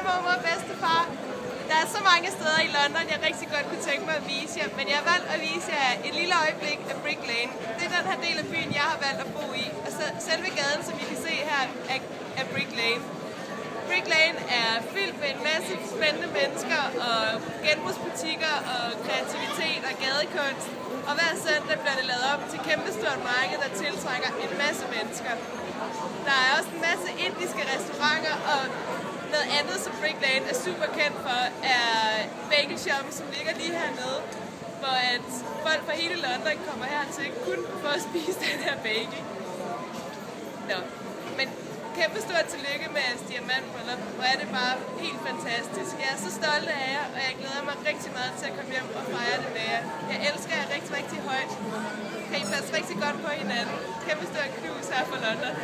mormor og bedstefar. Der er så mange steder i London, jeg rigtig godt kunne tænke mig at vise jer, men jeg har valgt at vise jer et lille øjeblik af Brick Lane. Det er den her del af byen, jeg har valgt at bo i, og så selve gaden, som I kan se her, er Brick Lane. Brick Lane er fyldt med en masse spændende mennesker og genbrugsbutikker og kreativitet og gadekunst. Og hver søndag bliver det lavet op til kæmpestort marked, der tiltrækker en masse mennesker. Der er også en masse indiske restauranter, og noget andet, som Brick Lane er super kendt for, er bagel shoppen, som ligger lige hernede, hvor at folk fra hele London kommer hertil kun for at spise den her bagel. Nå, men kæmpe stort tillykke med jeres diamantbryllup, hvor er det bare helt fantastisk. Jeg er så stolt af jer, og jeg glæder mig rigtig meget til at komme hjem og fejre det med jer. Jeg elsker jer rigtig, rigtig højt. Kan I passe rigtig godt på hinanden. Kæmpe stort knus her fra London.